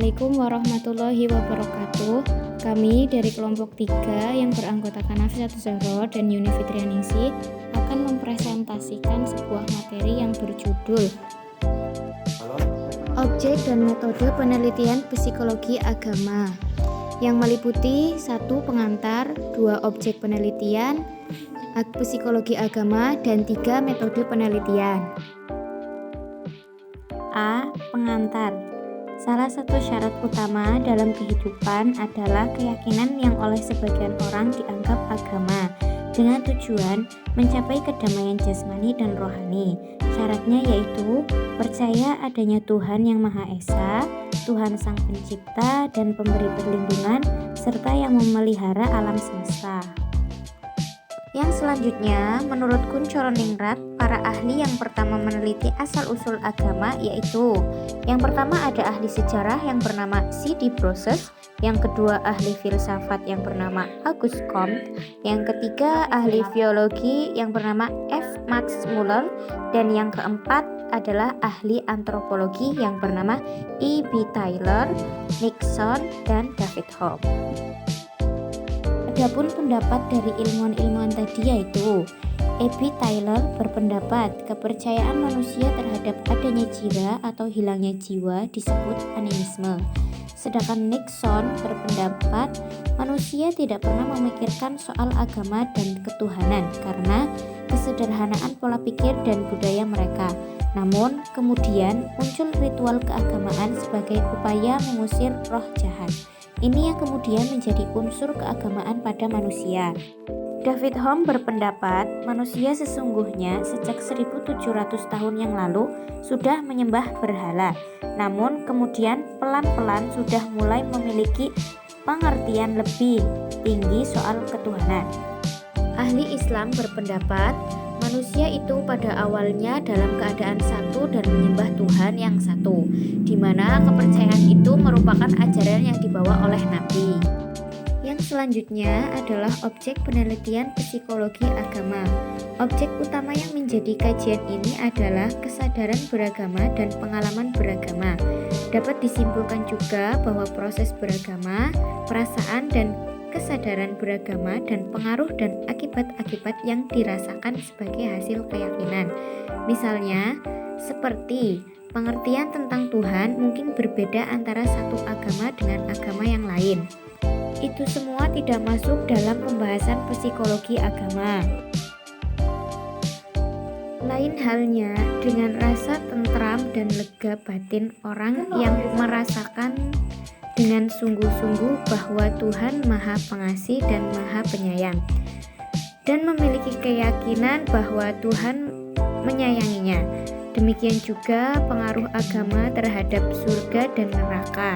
Assalamualaikum warahmatullahi wabarakatuh. Kami dari kelompok 3 yang beranggotakan Hafizatuz Zahra dan Yuni Fitrianingsih akan mempresentasikan sebuah materi yang berjudul Objek dan Metode Penelitian Psikologi Agama, yang meliputi 1 pengantar, 2 objek penelitian psikologi agama, dan 3 metode penelitian. A. Pengantar. Salah satu syarat utama dalam kehidupan adalah keyakinan yang oleh sebagian orang dianggap agama, dengan tujuan mencapai kedamaian jasmani dan rohani. Syaratnya yaitu percaya adanya Tuhan yang Maha Esa, Tuhan Sang Pencipta dan Pemberi Perlindungan, serta yang memelihara alam semesta. Yang selanjutnya, menurut Kun Coroningrat, para ahli yang pertama meneliti asal-usul agama yaitu: yang pertama ada ahli sejarah yang bernama C.D. Broses, yang kedua ahli filsafat yang bernama Auguste Comte, yang ketiga ahli biologi yang bernama F. Max Muller, dan yang keempat adalah ahli antropologi yang bernama E.B. Taylor, Nixon, dan David Hume. Adapun pendapat dari ilmuwan-ilmuwan tadi yaitu E.B. Taylor berpendapat kepercayaan manusia terhadap adanya jira atau hilangnya jiwa disebut animisme. Sedangkan Nixon berpendapat manusia tidak pernah memikirkan soal agama dan ketuhanan karena kesederhanaan pola pikir dan budaya mereka. Namun kemudian muncul ritual keagamaan sebagai upaya mengusir roh jahat. Ini yang kemudian menjadi unsur keagamaan pada manusia. David Hume berpendapat manusia sesungguhnya sejak 1700 tahun yang lalu sudah menyembah berhala, namun kemudian pelan-pelan sudah mulai memiliki pengertian lebih tinggi soal ketuhanan. Ahli Islam berpendapat manusia itu pada awalnya dalam keadaan satu dan menyembah Tuhan yang satu, di mana kepercayaan itu merupakan ajaran yang dibawa oleh Nabi. Yang selanjutnya adalah objek penelitian psikologi agama. Objek utama yang menjadi kajian ini adalah kesadaran beragama dan pengalaman beragama. Dapat disimpulkan juga bahwa proses beragama, perasaan dan kesadaran beragama dan pengaruh dan akibat-akibat yang dirasakan sebagai hasil keyakinan. Misalnya, seperti pengertian tentang Tuhan mungkin berbeda antara satu agama dengan agama yang lain. Itu semua tidak masuk dalam pembahasan psikologi agama. Lain halnya dengan rasa tentram dan lega batin orang yang merasakan dengan sungguh-sungguh bahwa Tuhan Maha Pengasih dan Maha Penyayang, dan memiliki keyakinan bahwa Tuhan menyayanginya. Demikian juga pengaruh agama terhadap surga dan neraka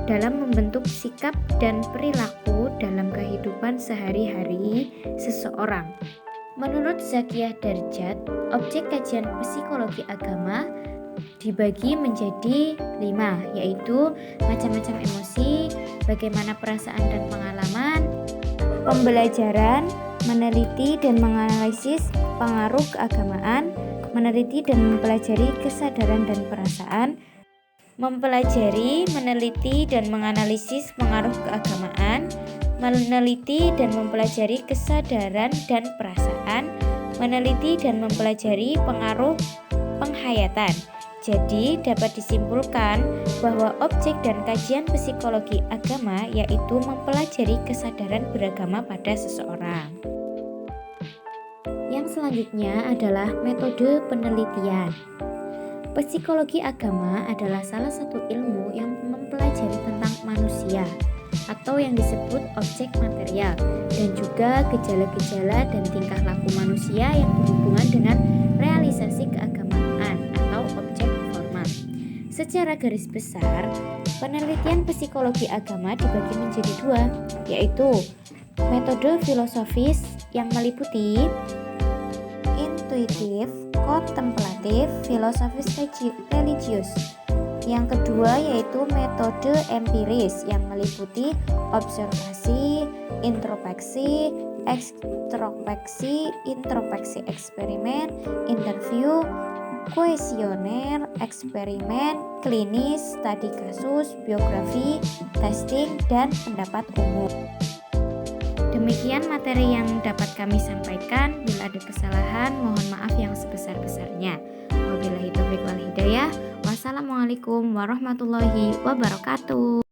dalam membentuk sikap dan perilaku dalam kehidupan sehari-hari seseorang. Menurut Zakiyah Darjat, objek kajian psikologi agama dibagi menjadi 5, yaitu macam-macam emosi, bagaimana perasaan dan pengalaman, pembelajaran, meneliti dan menganalisis pengaruh keagamaan, meneliti dan mempelajari kesadaran dan perasaan, mempelajari, meneliti dan menganalisis pengaruh keagamaan, meneliti dan mempelajari kesadaran dan perasaan, meneliti dan mempelajari pengaruh penghayatan. Jadi dapat disimpulkan bahwa objek dan kajian psikologi agama yaitu mempelajari kesadaran beragama pada seseorang. Yang selanjutnya adalah metode penelitian. Psikologi agama adalah salah satu ilmu yang mempelajari tentang manusia atau yang disebut objek material dan juga gejala-gejala dan tingkah laku manusia yang berhubungan dengan realisasi keagamaan atau objek formal. Secara garis besar, penelitian psikologi agama dibagi menjadi 2, yaitu metode filosofis yang meliputi intuitif, kontemplatif, filosofis religius. Yang kedua yaitu metode empiris yang meliputi observasi, introspeksi, ekstrospeksi, introspeksi eksperimen, interview, kuesioner, eksperimen, klinis, studi kasus, biografi, testing, dan pendapat umum. Demikian materi yang dapat kami sampaikan. Bila ada kesalahan, mohon maaf yang sebesar-besarnya. Wabillahi taufiq wal hidayah. Wassalamualaikum warahmatullahi wabarakatuh.